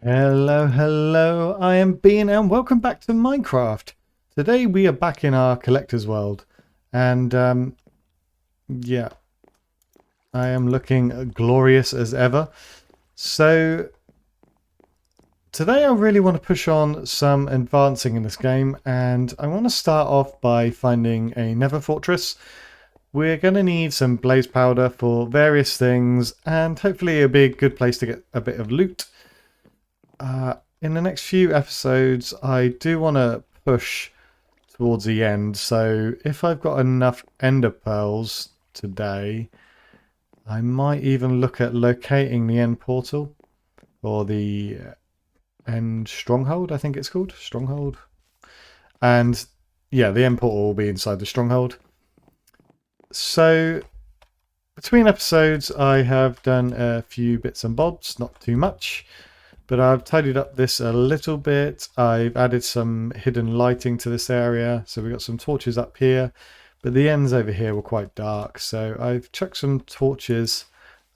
Hello, hello, I am Bean and welcome back to Minecraft. Today we are back in our collector's world and yeah, I am looking glorious as ever. So today I really want to push on some advancing in this game and I want to start off by finding a Nether fortress. We're going to need some blaze powder for various things and hopefully it'll be a good place to get a bit of loot. In the next few episodes, I do want to push towards the end. So if I've got enough ender pearls today, I might even look at locating the end portal or the end stronghold. I think it's called stronghold. And yeah, the end portal will be inside the stronghold. So between episodes, I have done a few bits and bobs, not too much. But I've tidied up this a little bit. I've added some hidden lighting to this area. So we've got some torches up here. But the ends over here were quite dark. So I've chucked some torches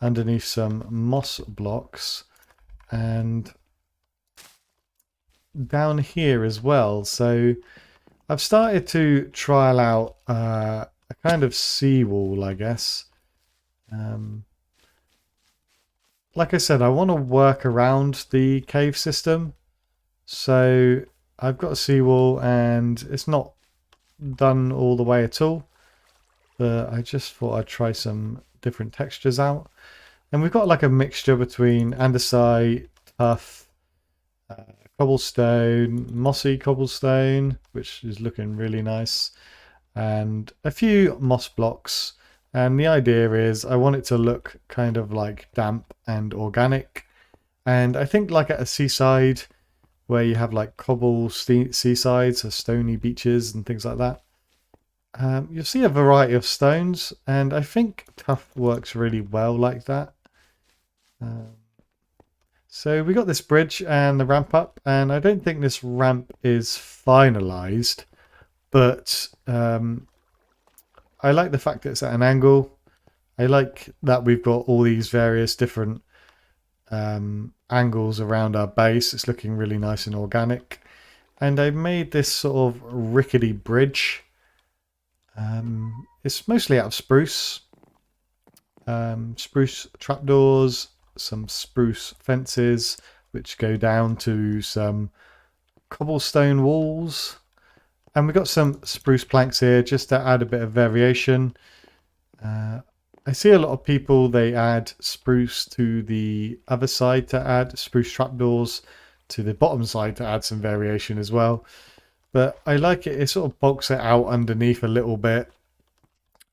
underneath some moss blocks. And down here as well. So I've started to trial out a kind of seawall, I guess. Like I said, I want to work around the cave system. So I've got a seawall and it's not done all the way at all. But I just thought I'd try some different textures out. And we've got like a mixture between andesite, tuff, cobblestone, mossy cobblestone, which is looking really nice. And a few moss blocks. And the idea is I want it to look kind of like damp and organic. And I think like at a seaside where you have like cobble seasides or stony beaches and things like that, you'll see a variety of stones. And I think tuff works really well like that. So we got this bridge and the ramp up. And I don't think this ramp is finalized. But I like the fact that it's at an angle. I like that we've got all these various different angles around our base. It's looking really nice and organic. And I made this sort of rickety bridge. It's mostly out of spruce. Spruce trapdoors, some spruce fences, which go down to some cobblestone walls. And we've got some spruce planks here just to add a bit of variation. I see a lot of people, they add spruce to the other side to add spruce trapdoors to the bottom side to add some variation as well. But I like it, it sort of bulks it out underneath a little bit.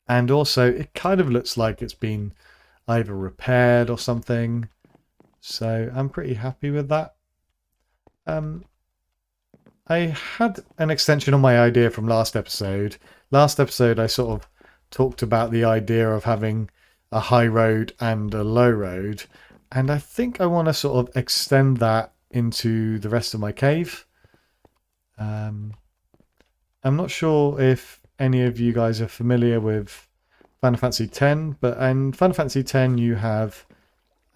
And also it kind of looks like it's been either repaired or something. So I'm pretty happy with that. I had an extension on my idea from last episode. Last episode I sort of talked about the idea of having a high road and a low road. And I think I want to sort of extend that into the rest of my cave. I'm not sure if any of you guys are familiar with Final Fantasy X, but in Final Fantasy X you have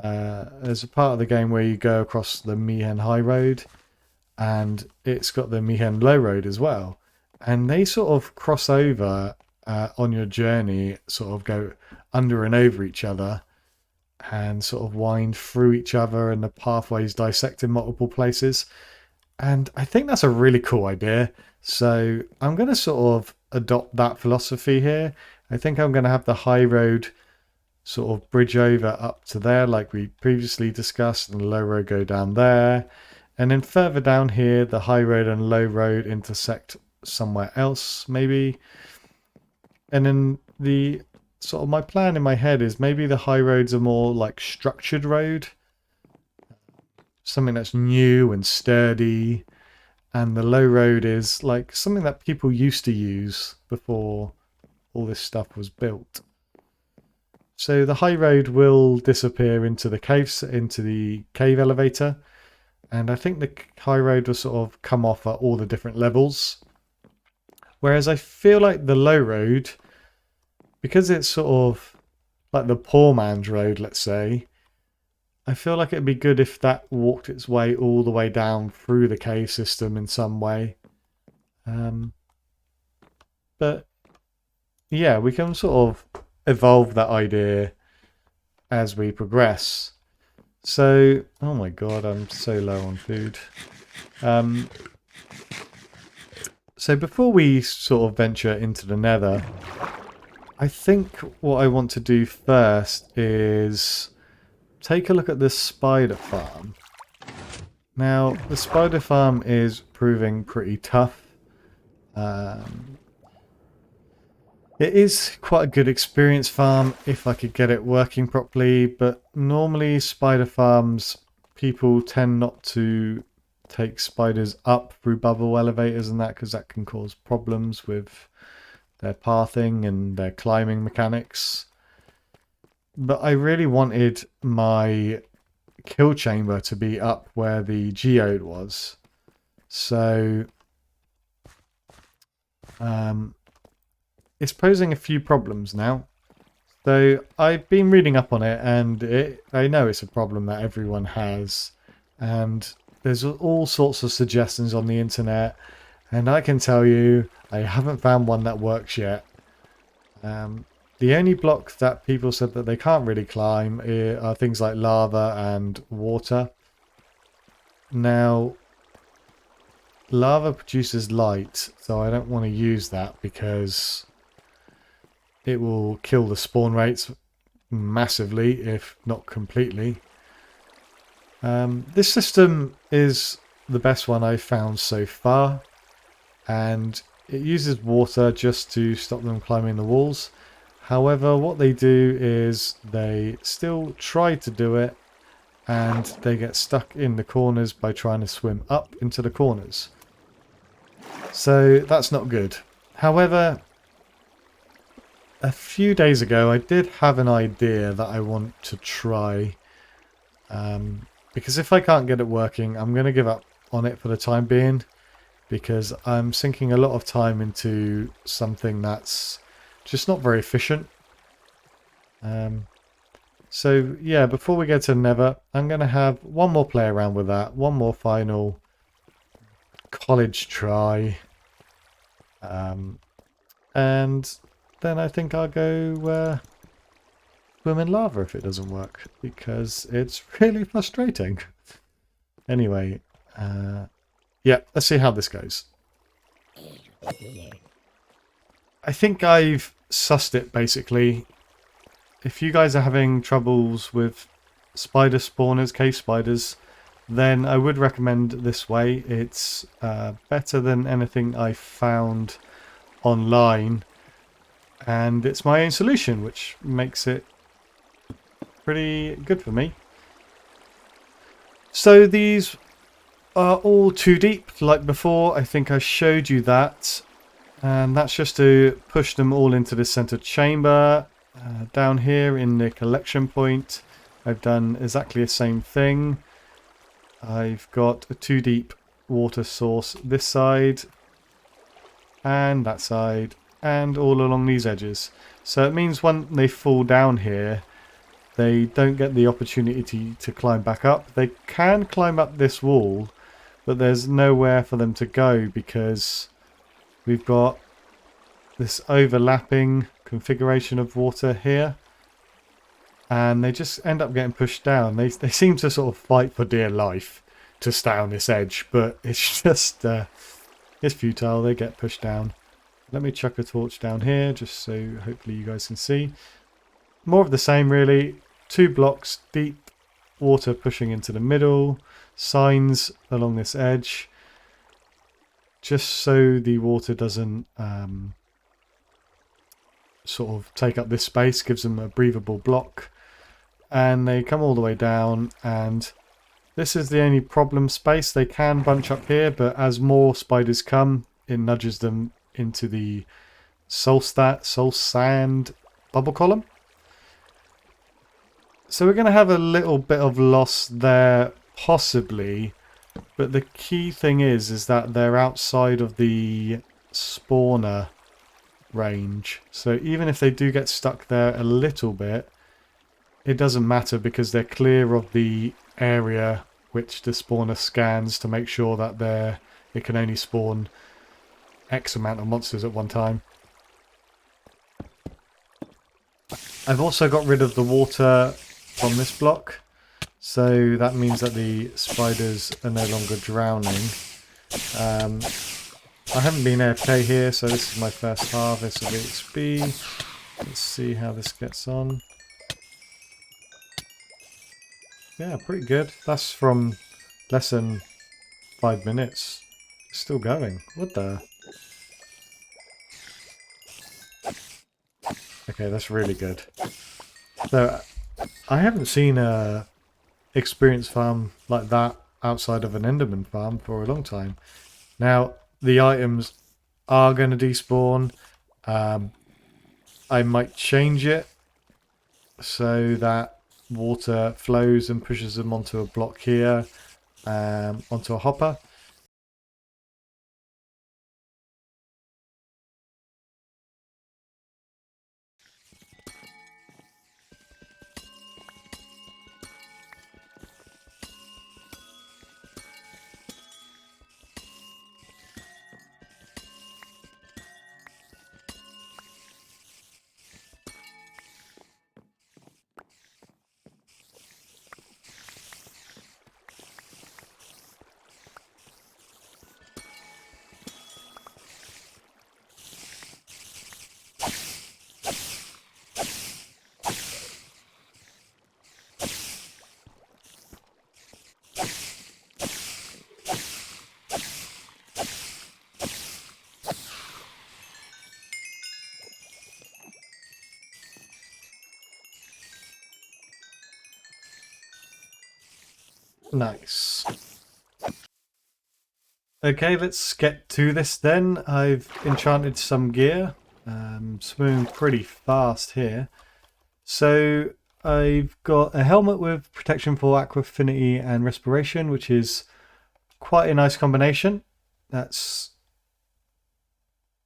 there's a part of the game where you go across the Mi'ihen High Road. And it's got the Mi'ihen Low Road as well. And they sort of cross over on your journey, sort of go under and over each other and sort of wind through each other, and the pathways dissect in multiple places. And I think that's a really cool idea. So I'm going to sort of adopt that philosophy here. I think I'm going to have the high road sort of bridge over up to there like we previously discussed, and the low road go down there. And then further down here, the high road and low road intersect somewhere else, maybe. And then the sort of my plan in my head is maybe the high roads are more like structured road. Something that's new and sturdy. And the low road is like something that people used to use before all this stuff was built. So the high road will disappear into the cave elevator. And I think the high road will sort of come off at all the different levels. Whereas I feel like the low road, because it's sort of like the poor man's road, let's say, I feel like it'd be good if that walked its way all the way down through the cave system in some way. But yeah, we can sort of evolve that idea as we progress. So, oh my god, I'm so low on food. So before we sort of venture into the Nether, I think what I want to do first is take a look at this spider farm. Now, the spider farm is proving pretty tough. It is quite a good experience farm if I could get it working properly, but normally spider farms, people tend not to take spiders up through bubble elevators and that, because that can cause problems with their pathing and their climbing mechanics. But I really wanted my kill chamber to be up where the geode was. So it's posing a few problems now. So I've been reading up on it, and I know it's a problem that everyone has. And there's all sorts of suggestions on the internet. And I can tell you, I haven't found one that works yet. The only block that people said that they can't really climb are things like lava and water. Now, lava produces light, so I don't want to use that because it will kill the spawn rates massively, if not completely. This system is the best one I've found so far, and it uses water just to stop them climbing the walls. However, what they do is they still try to do it, and they get stuck in the corners by trying to swim up into the corners. So that's not good. However, a few days ago I did have an idea that I want to try. Because if I can't get it working, I'm going to give up on it for the time being. Because I'm sinking a lot of time into something that's just not very efficient. So yeah, before we get to Nether, I'm going to have one more play around with that. One more final college try. And then I think I'll go swim in lava if it doesn't work, because it's really frustrating. Anyway, yeah, let's see how this goes. I think I've sussed it, basically. If you guys are having troubles with spider spawners, cave spiders, then I would recommend this way. It's better than anything I found online. And it's my own solution, which makes it pretty good for me. So these are all too deep, like before. I think I showed you that. And that's just to push them all into the center chamber. Down here in the collection point, I've done exactly the same thing. I've got a 2 deep water source this side and that side and all along these edges. So it means when they fall down here, they don't get the opportunity to climb back up. They can climb up this wall, but there's nowhere for them to go because we've got this overlapping configuration of water here, and they just end up getting pushed down. They seem to sort of fight for dear life to stay on this edge, but it's just it's futile. They get pushed down. Let me chuck a torch down here just so hopefully you guys can see. More of the same, really. 2 blocks deep, water pushing into the middle, signs along this edge, just so the water doesn't sort of take up this space, gives them a breathable block. And they come all the way down, and this is the only problem space. They can bunch up here, but as more spiders come, it nudges them into the soul sand bubble column. So we're going to have a little bit of loss there, possibly, but the key thing is that they're outside of the spawner range. So even if they do get stuck there a little bit, it doesn't matter because they're clear of the area which the spawner scans to make sure that it can only spawn X amount of monsters at one time. I've also got rid of the water from this block, so that means that the spiders are no longer drowning. I haven't been AFK here, so this is my first harvest of XP. Let's see how this gets on. Yeah, pretty good. That's from less than 5 minutes. It's still going. What the? Okay, that's really good. So, I haven't seen a experience farm like that outside of an Enderman farm for a long time. Now, the items are going to despawn. I might change it so that water flows and pushes them onto a block here, onto a hopper. Nice. Okay, let's get to this then. I've enchanted some gear. Swimming pretty fast here. So I've got a helmet with protection for aqua affinity and respiration, which is quite a nice combination. That's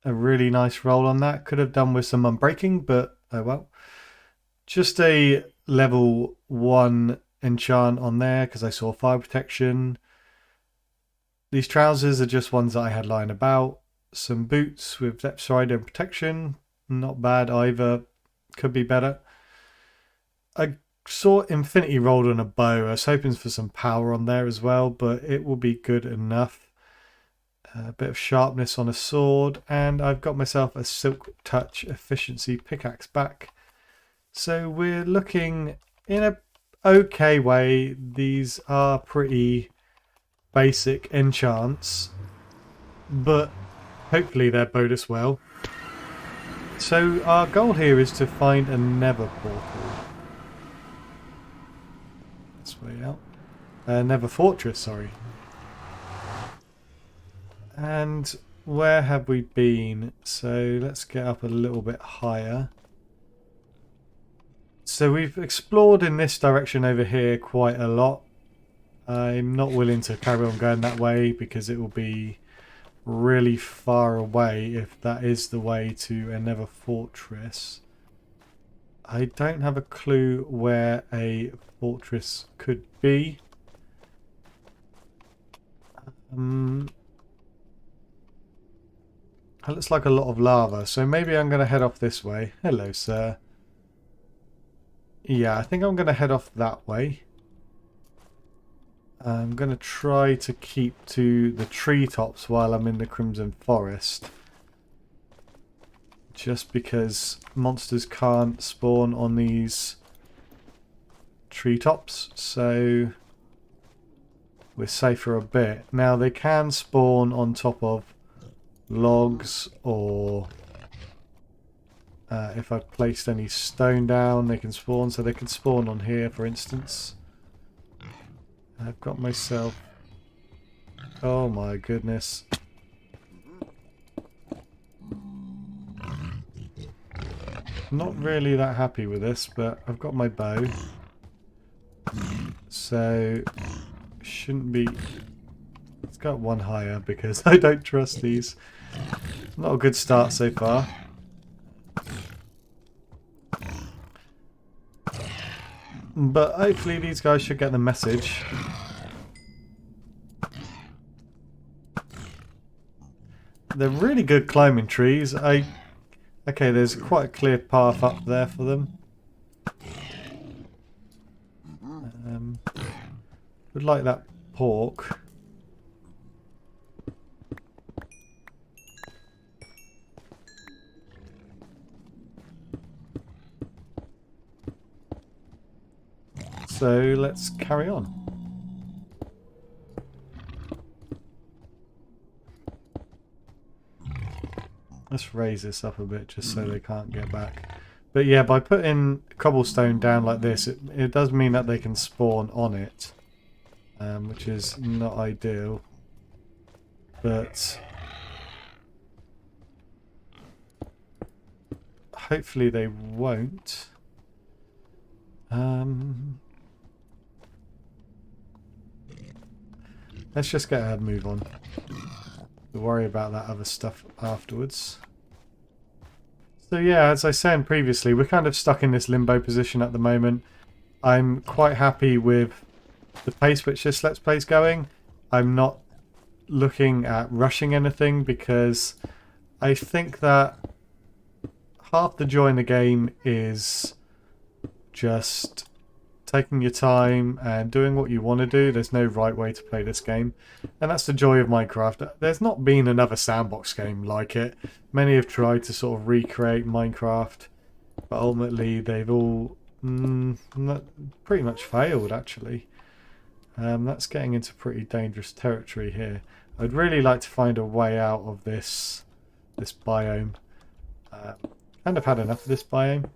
a really nice roll on that. Could have done with some unbreaking, but oh well. Just a level 1 enchant on there because I saw fire protection. These trousers are just ones that I had lying about. Some boots with depth strider and protection. Not bad either. Could be better. I saw infinity rolled on a bow. I was hoping for some power on there as well, but it will be good enough. A bit of sharpness on a sword, and I've got myself a silk touch efficiency pickaxe back. So we're looking in a okay way. These are pretty basic enchants, but hopefully they're bode us well. So our goal here is to find a Nether portal. This way out. Nether fortress, sorry. And where have we been? So let's get up a little bit higher. So we've explored in this direction over here quite a lot. I'm not willing to carry on going that way because it will be really far away if that is the way to a Nether fortress. I don't have a clue where a fortress could be. It looks like a lot of lava, so maybe I'm going to head off this way. Hello, sir. Yeah, I think I'm going to head off that way. I'm going to try to keep to the treetops while I'm in the Crimson Forest. Just because monsters can't spawn on these treetops, so we're safe for a bit. Now they can spawn on top of logs, or if I've placed any stone down they can spawn, so they can spawn on here for instance. I've got myself, oh my goodness, not really that happy with this, but I've got my bow, so shouldn't be. Let's go one higher because I don't trust these. Not a good start so far. But hopefully these guys should get the message. They're really good climbing trees. Okay, there's quite a clear path up there for them. Would like that pork. So let's carry on. Let's raise this up a bit just so they can't get back. But yeah, by putting cobblestone down like this, it does mean that they can spawn on it, which is not ideal. But hopefully they won't. Let's just get a move on. We'll worry about that other stuff afterwards. So yeah, as I said previously, we're kind of stuck in this limbo position at the moment. I'm quite happy with the pace which this Let's Play's going. I'm not looking at rushing anything because I think that half the joy in the game is just taking your time and doing what you want to do. There's no right way to play this game, and that's the joy of Minecraft. There's not been another sandbox game like it. Many have tried to sort of recreate Minecraft, but ultimately they've all pretty much failed actually. That's getting into pretty dangerous territory here. I'd really like to find a way out of this biome. Kind of had enough of this biome.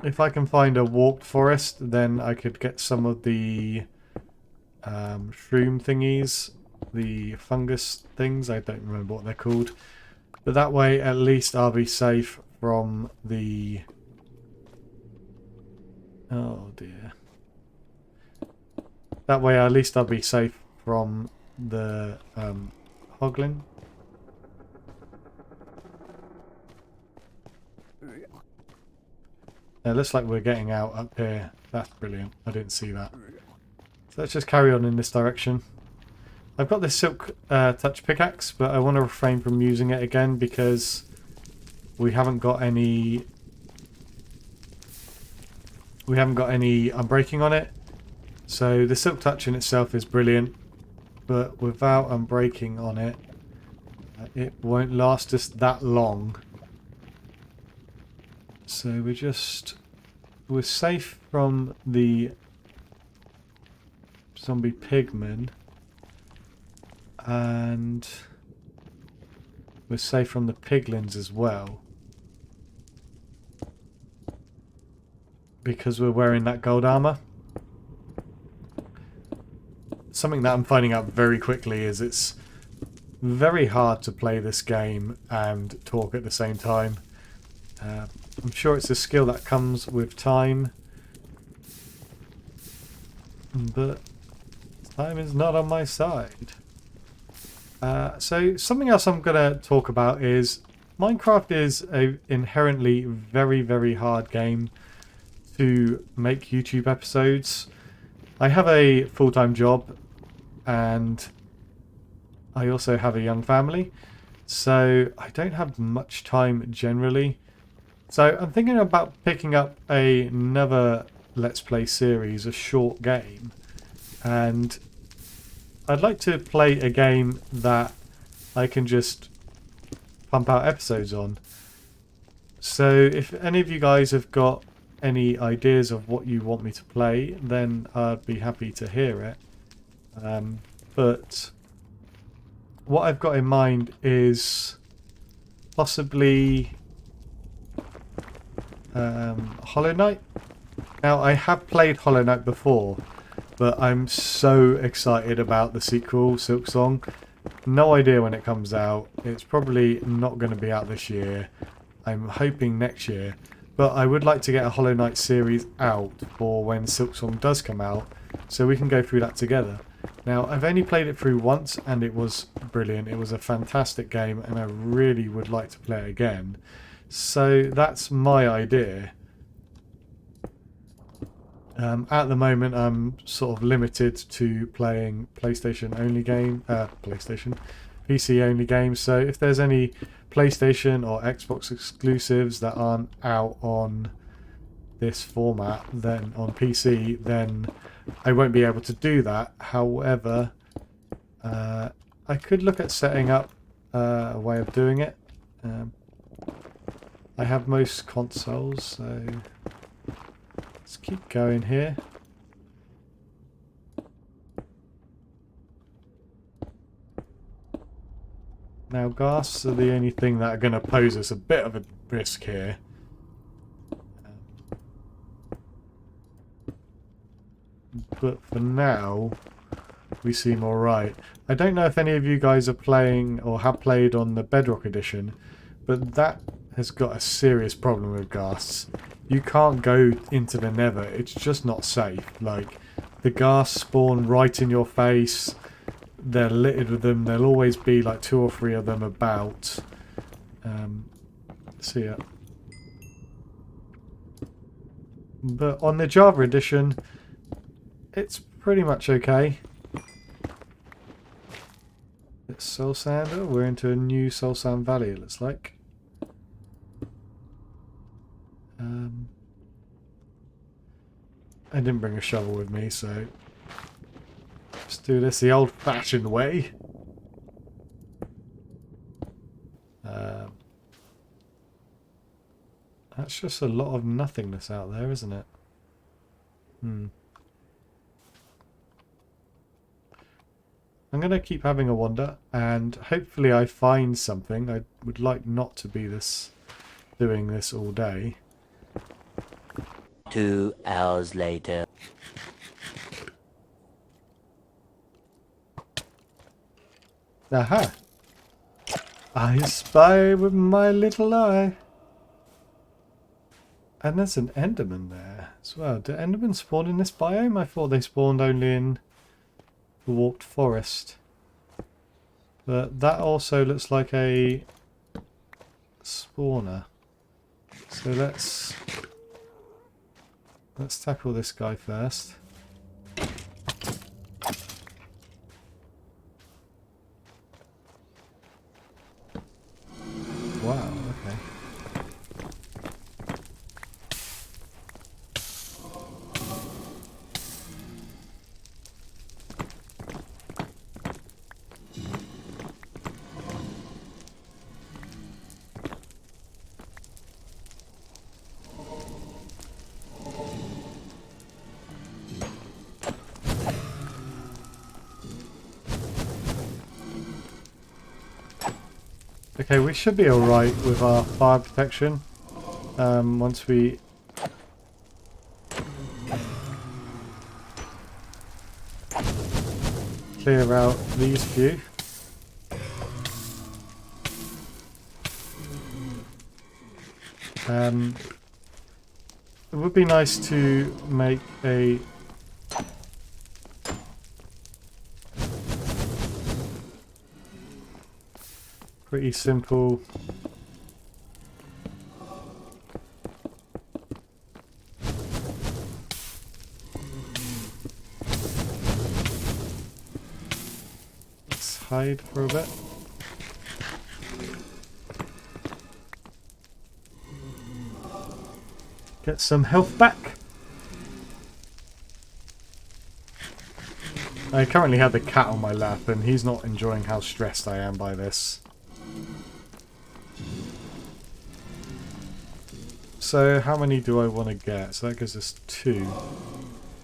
If I can find a warped forest, then I could get some of the shroom thingies, the fungus things. I don't remember what they're called. But that way, at least I'll be safe from the... Oh dear. That way, at least I'll be safe from the hoglin. It looks like we're getting out up here. That's brilliant. I didn't see that. So let's just carry on in this direction. I've got this silk touch pickaxe, but I want to refrain from using it again because we haven't got any unbreaking on it. So the silk touch in itself is brilliant, but without unbreaking on it, it won't last us that long. So we're safe from the zombie pigmen, and we're safe from the piglins as well, because we're wearing that gold armor. Something that I'm finding out very quickly is it's very hard to play this game and talk at the same time. I'm sure it's a skill that comes with time, but time is not on my side. So something else I'm going to talk about is Minecraft is an inherently very, very hard game to make YouTube episodes. I have a full-time job and I also have a young family, so I don't have much time generally. So I'm thinking about picking up another Let's Play series, a short game. And I'd like to play a game that I can just pump out episodes on. So if any of you guys have got any ideas of what you want me to play, then I'd be happy to hear it. But what I've got in mind is possibly... Hollow Knight. Now I have played Hollow Knight before, but I'm so excited about the sequel, Silksong. No idea when it comes out. It's probably not going to be out this year. I'm hoping next year, but I would like to get a Hollow Knight series out for when Silksong does come out, so we can go through that together. Now I've only played it through once and it was brilliant. It was a fantastic game and I really would like to play it again. So that's my idea. At the moment, I'm sort of limited to playing PlayStation only PC only games. So if there's any PlayStation or Xbox exclusives that aren't out on this format, then on PC, then I won't be able to do that. However, I could look at setting up a way of doing it. I have most consoles, so let's keep going here. Now, ghasts are the only thing that are going to pose us a bit of a risk here. But for now, we seem alright. I don't know if any of you guys are playing or have played on the Bedrock edition, but that has got a serious problem with ghasts. You can't go into the Nether, it's just not safe. Like, the ghasts spawn right in your face, they're littered with them, there'll always be like 2 or 3 of them about. So yeah. But on the Java edition, it's pretty much okay. It's Soul Sander, we're into a new Soul Sand Valley it looks like. I didn't bring a shovel with me, so let's do this the old-fashioned way. That's just a lot of nothingness out there, isn't it? I'm going to keep having a wander, and hopefully I find something. I would like not to be doing this all day. 2 hours later. Aha! I spy with my little eye. And there's an Enderman there as well. Do Endermen spawn in this biome? I thought they spawned only in the Warped Forest. But that also looks like a spawner. So let's tackle this guy first. Wow, okay. Okay, we should be alright with our fire protection once we clear out these few. It would be nice to make a pretty simple let's hide for a bit. Get some health back. I currently have the cat on my lap and he's not enjoying how stressed I am by this. So how many do I want to get? So that gives us 2.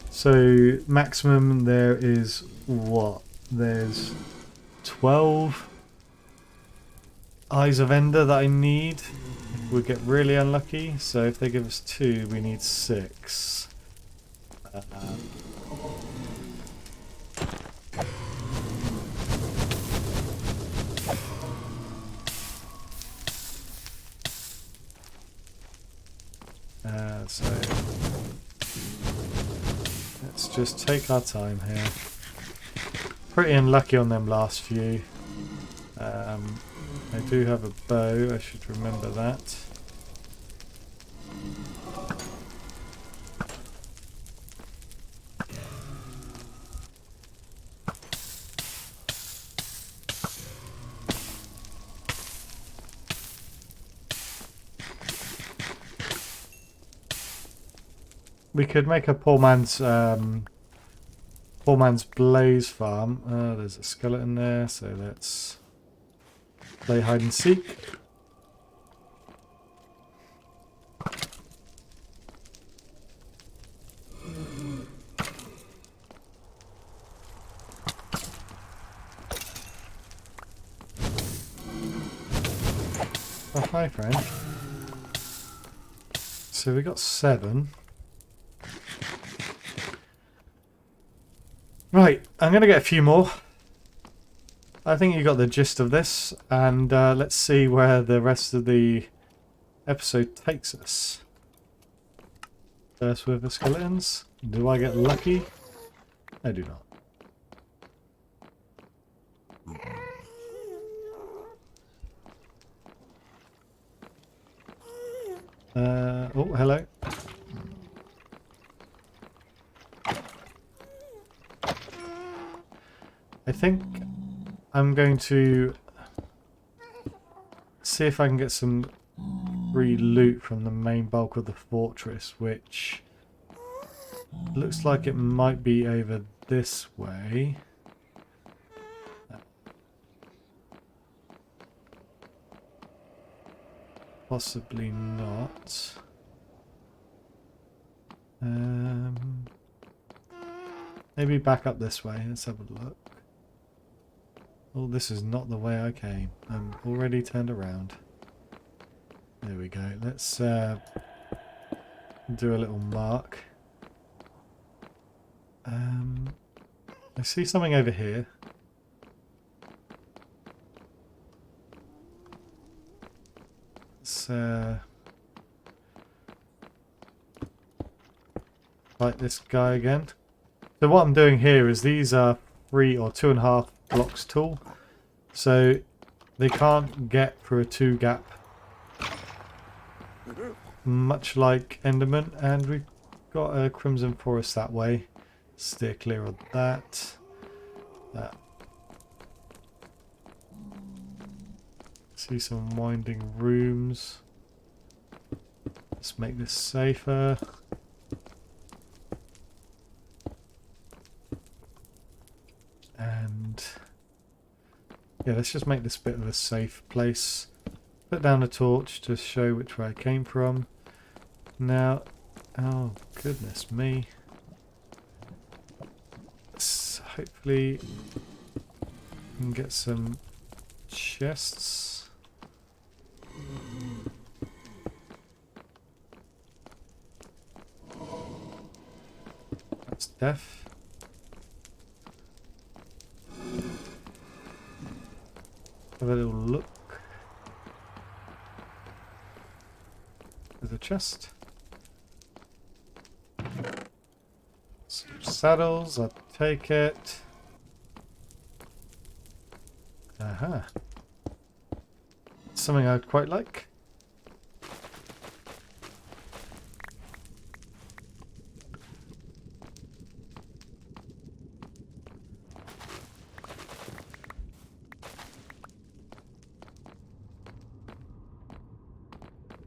So maximum there is what? There's 12 Eyes of Ender that I need. We'll get really unlucky. So if they give us 2, we need 6. So let's just take our time here. Pretty unlucky on them last few. I do have a bow, I should remember that. we could make a poor man's blaze farm. There's a skeleton there, so let's play hide and seek. Oh, hi, friend. So we got 7. Right, I'm going to get a few more. I think you got the gist of this, and let's see where the rest of the episode takes us. First with the skeletons. Do I get lucky? I do not. Oh, hello. I think I'm going to see if I can get some free loot from the main bulk of the fortress, which looks like it might be over this way. Possibly not. Maybe back up this way. Let's have a look. Oh, this is not the way I came. I'm already turned around. There we go. Let's do a little mark. I see something over here. Let's fight this guy again. So what I'm doing here is these are 3 or 2.5 blocks tall, so they can't get through a 2 gap, much like Enderman, and we've got a Crimson Forest that way. Steer clear of that. See some winding rooms. Let's make this safer. And yeah, let's just make this bit of a safe place. Put down a torch to show which way I came from. Now, oh goodness me. Let's hopefully we can get some chests. That's death. Have a little look. There's a chest. Some saddles, I'll take it. Aha. Something I'd quite like.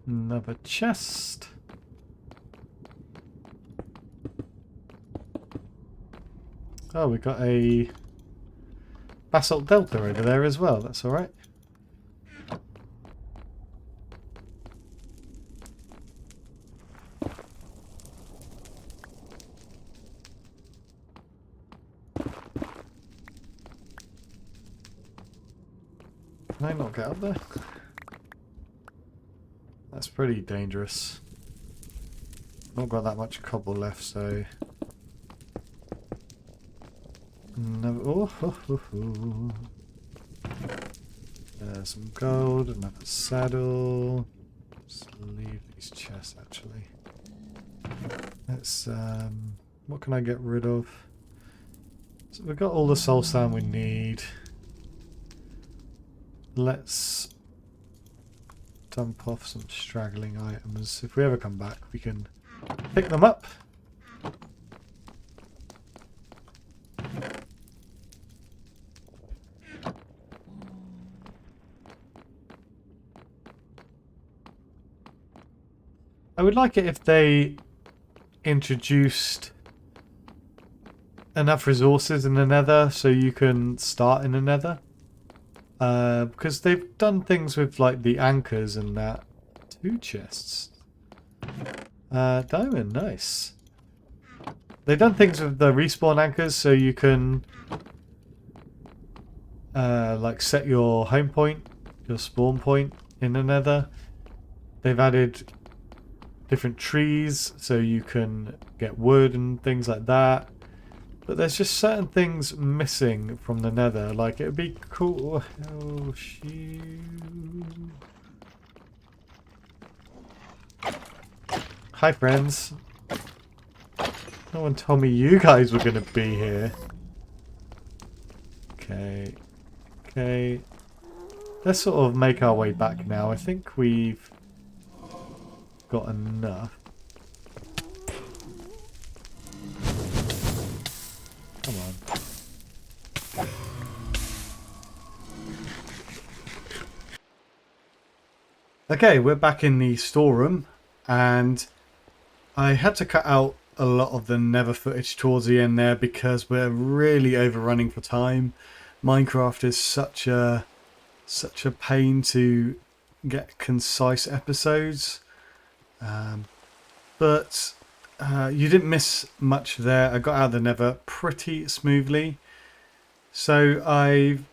Another chest. Oh, we got a basalt delta over there as well. That's all right. Can I not get up there? That's pretty dangerous. Not got that much cobble left, so. No. Oh. There's some gold, another saddle. Let's leave these chests actually. Let's what can I get rid of? So we've got all the soul sand we need. Let's dump off some straggling items. If we ever come back, we can pick them up. I would like it if they introduced enough resources in the Nether so you can start in the Nether. Because they've done things with like the anchors and that. 2 chests. Diamond, nice. They've done things with the respawn anchors so you can like set your home point, your spawn point in the Nether. They've added different trees so you can get wood and things like that. But there's just certain things missing from the Nether. Like, it would be cool. Oh, shoot. Hi, friends. No one told me you guys were going to be here. Okay. Okay. Let's sort of make our way back now. I think we've got enough. Come on. Okay, we're back in the storeroom, and I had to cut out a lot of the Nether footage towards the end there because we're really overrunning for time. Minecraft is such a pain to get concise episodes, but you didn't miss much there. I got out of the Nether pretty smoothly. So I've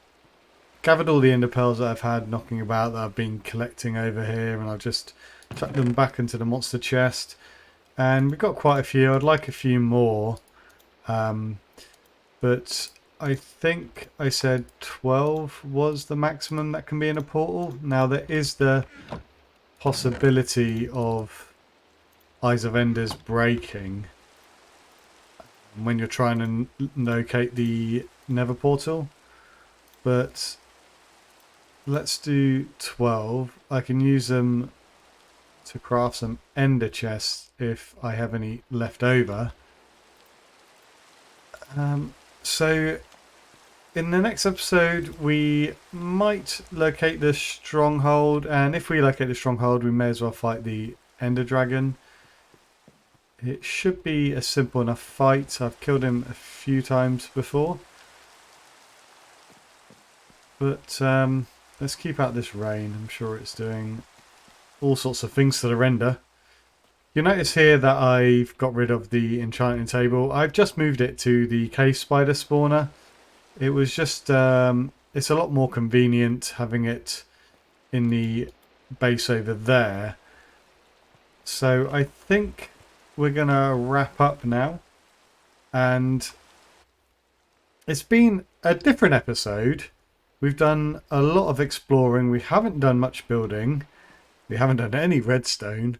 gathered all the ender pearls that I've had knocking about that I've been collecting over here, and I've just chucked them back into the monster chest. And we've got quite a few. I'd like a few more. But I think I said 12 was the maximum that can be in a portal. Now there is the possibility of Eyes of Enders breaking when you're trying to locate the Nether portal. But let's do 12. I can use them to craft some ender chests if I have any left over. So in the next episode we might locate the stronghold, and if we locate the stronghold we may as well fight the ender dragon. It should be a simple enough fight. I've killed him a few times before. But let's keep out this rain. I'm sure it's doing all sorts of things to the render. You'll notice here that I've got rid of the enchanting table. I've just moved it to the cave spider spawner. It was just, it's a lot more convenient having it in the base over there. So I think we're going to wrap up now. And it's been a different episode. We've done a lot of exploring. We haven't done much building. We haven't done any redstone.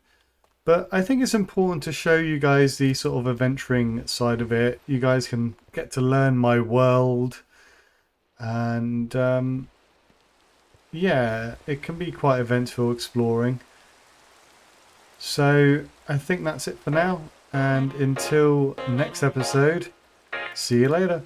But I think it's important to show you guys the sort of adventuring side of it. You guys can get to learn my world. And yeah, it can be quite eventful exploring. So I think that's it for now. And until next episode, see you later.